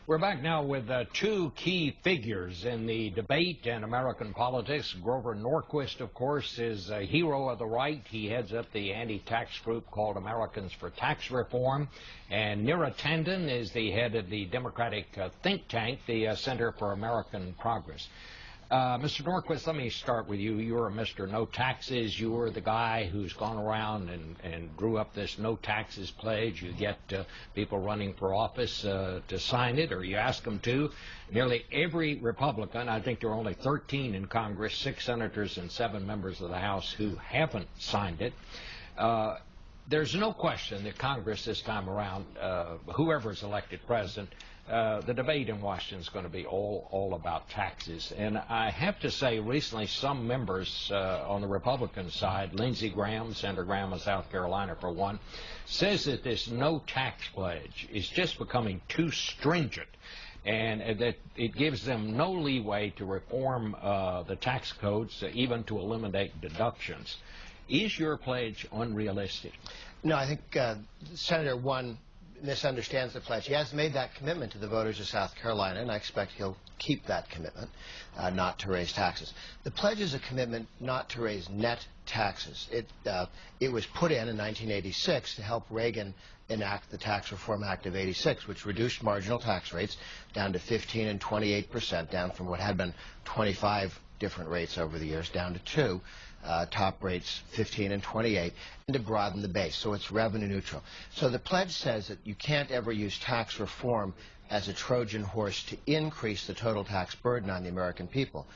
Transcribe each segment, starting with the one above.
We're back now with two key figures in the debate in American politics. Grover Norquist, of course, is a hero of the right. He heads up the anti-tax group called Americans for Tax Reform. And Neera Tanden is the head of the Democratic think tank, the Center for American Progress. Mr. Norquist, let me start with you. You're a Mr. No Taxes. You were the guy who's gone around and drew up this no taxes pledge. You get people running for office to sign it, or you ask them to. Nearly every Republican, I think there are only 13 in Congress, 6 senators and 7 members of the House who haven't signed it. There's no question that Congress this time around, whoever's elected president, the debate in Washington is going to be all about taxes. And I have to say, recently, some members on the Republican side, Lindsey Graham, Senator Graham of South Carolina for one, says that this no tax pledge is just becoming too stringent, and that it gives them no leeway to reform the tax codes, even to eliminate deductions. Is your pledge unrealistic? No, I think Senator one misunderstands the pledge. He has made that commitment to the voters of South Carolina, and I expect he'll keep that commitment, not to raise taxes. The pledge is a commitment not to raise net taxes. It was put in 1986 to help Reagan enact the Tax Reform Act of '86, which reduced marginal tax rates down to 15% and 28%, down from what had been 25 different rates over the years, down to 2. Top rates 15 and 28, and to broaden the base, so it's revenue neutral. So the pledge says that you can't ever use tax reform as a Trojan horse to increase the total tax burden on the American people.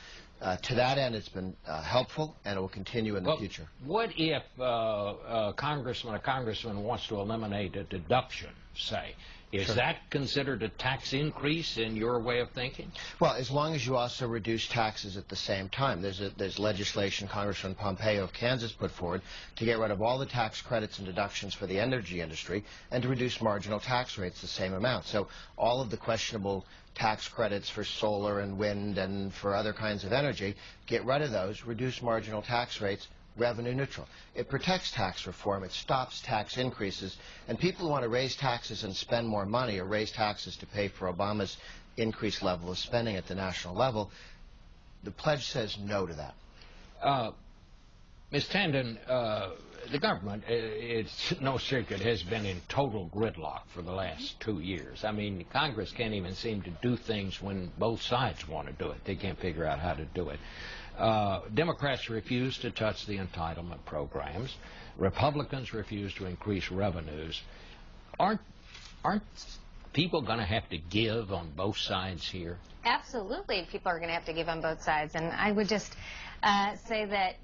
To that end, it's been helpful, and it will continue in the future. What if a congressman wants to eliminate a deduction, say? Is Sure. that considered a tax increase in your way of thinking? Well, as long as you also reduce taxes at the same time. There's legislation Congressman Pompeo of Kansas put forward to get rid of all the tax credits and deductions for the energy industry and to reduce marginal tax rates the same amount. So all of the questionable tax credits for solar and wind and for other kinds of energy, get rid of those, reduce marginal tax rates, revenue neutral. It protects tax reform, it stops tax increases, and people who want to raise taxes and spend more money or raise taxes to pay for Obama's increased level of spending at the national level, the pledge says no to that. Ms. Tanden, the government, it's no secret, has been in total gridlock for the last 2 years. I mean, Congress can't even seem to do things when both sides want to do it. They can't figure out how to do it. Democrats refuse to touch the entitlement programs. Republicans refuse to increase revenues. Aren't people going to have to give on both sides here? Absolutely, people are going to have to give on both sides. And I would just say that,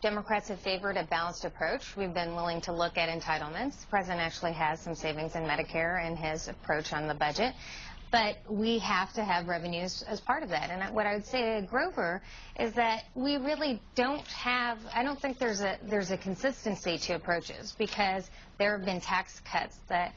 Democrats have favored a balanced approach. We've been willing to look at entitlements. The president actually has some savings in Medicare in his approach on the budget. But we have to have revenues as part of that. And what I would say to Grover is that we really don't have, I don't think there's a consistency to approaches, because there have been tax cuts that,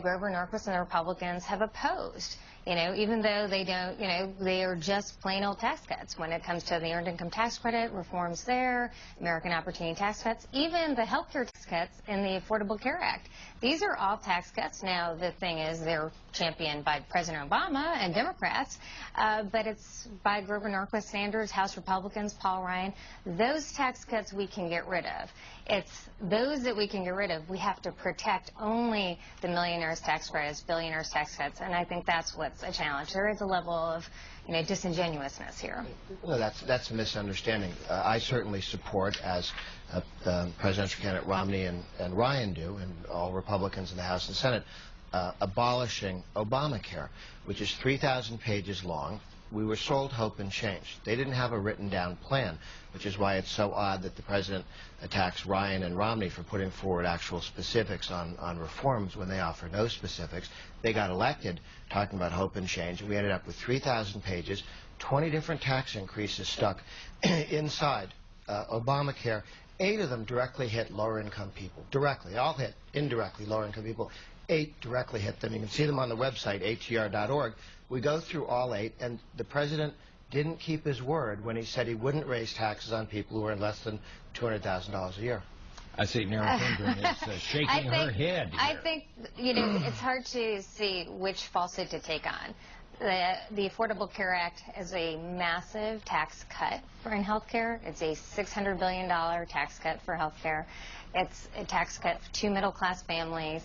Grover Norquist and the Republicans have opposed. Even though they don't, they are just plain old tax cuts when it comes to the Earned Income Tax Credit, reforms there, American Opportunity Tax Cuts, even the health care tax cuts in the Affordable Care Act. These are all tax cuts. Now, the thing is, they're championed by President Obama and Democrats, but it's by Grover Norquist, Sanders, House Republicans, Paul Ryan. Those tax cuts we can get rid of. It's those that we can get rid of. We have to protect only the millionaires' tax credits, billionaires' tax cuts, and I think that's what's a challenge. There is a level of, disingenuousness here. Well, that's a misunderstanding. I certainly support, as presidential candidate Romney and Ryan do, and all Republicans in the House and Senate, abolishing Obamacare, which is 3,000 pages long. We were sold hope and change. They didn't have a written down plan, which is why it's so odd that the president attacks Ryan and Romney for putting forward actual specifics on reforms when they offer no specifics. They got elected talking about hope and change, and we ended up with 3,000 pages, 20 different tax increases stuck inside Obamacare. 8 of them directly hit lower income people. Directly. All hit indirectly lower income people. 8 directly hit them. You can see them on the website, atr.org. We go through all 8, and the president didn't keep his word when he said he wouldn't raise taxes on people who earn less than $200,000 a year. I see Neera Tanden is shaking her head here. I think, it's hard to see which falsehood to take on. The Affordable Care Act is a massive tax cut in health care. It's a $600 billion tax cut for health care. It's a tax cut to middle-class families.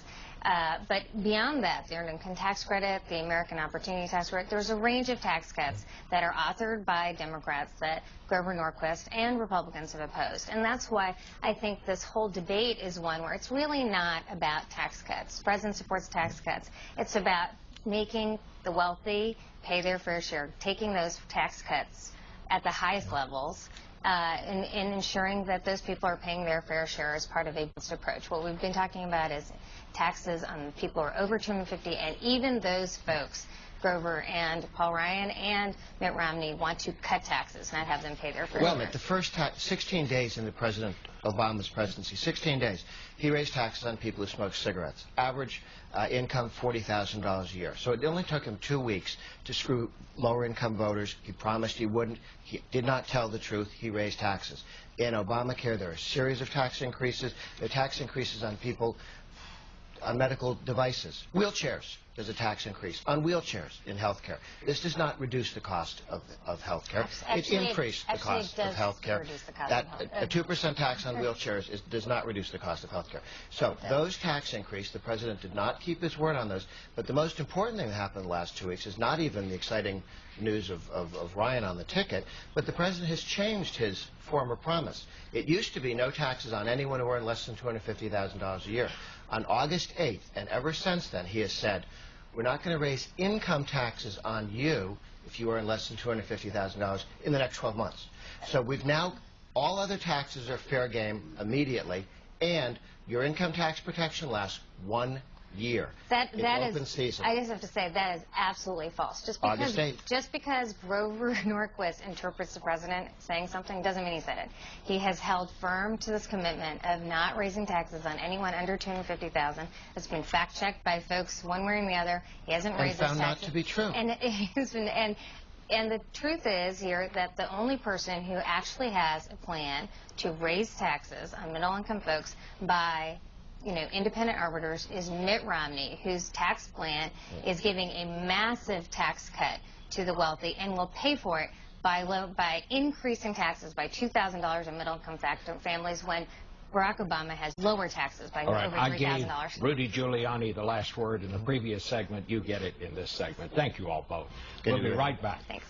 But beyond that, the Earned Income Tax Credit, the American Opportunity Tax Credit, there's a range of tax cuts that are authored by Democrats that Grover Norquist and Republicans have opposed. And that's why I think this whole debate is one where it's really not about tax cuts. The President supports tax cuts. It's about making the wealthy pay their fair share, taking those tax cuts at the highest levels, and ensuring that those people are paying their fair share as part of a balanced approach. What we've been talking about is taxes on people who are over 250, and even those folks, Grover and Paul Ryan and Mitt Romney, want to cut taxes, not have them pay their fair share. Well, at the first 16 days into President Obama's presidency, 16 days, he raised taxes on people who smoke cigarettes. Average income, $40,000 a year. So it only took him 2 weeks to screw lower-income voters. He promised he wouldn't. He did not tell the truth. He raised taxes. In Obamacare, there are a series of tax increases. There are tax increases on people, on medical devices. Wheelchairs, there's a tax increase on wheelchairs in health care. This does not reduce the cost of health care. It increased the cost of health care. A 2% tax on wheelchairs does not reduce the cost of health care. So those tax increases, the President did not keep his word on those. But the most important thing that happened in the last 2 weeks is not even the exciting news of Ryan on the ticket, but the President has changed his former promise. It used to be no taxes on anyone who earned less than $250,000 a year. On August 8th, and ever since then, he has said, we're not going to raise income taxes on you if you earn less than $250,000 in the next 12 months. So we've now, all other taxes are fair game immediately, and your income tax protection lasts 1 year. That open season. I just have to say that is absolutely false. Just because Grover Norquist interprets the president saying something doesn't mean he said it. He has held firm to this commitment of not raising taxes on anyone under $250,000. It's been fact-checked by folks one way or the other. He hasn't raised those taxes. And found not to be true. And the truth is here that the only person who actually has a plan to raise taxes on middle-income folks by independent arbiters is Mitt Romney, whose tax plan is giving a massive tax cut to the wealthy and will pay for it by increasing taxes by $2,000 in middle-income families when Barack Obama has lower taxes by over $3,000. I gave Rudy Giuliani the last word in the previous segment. You get it in this segment. Thank you all both. We'll be right back. Thanks.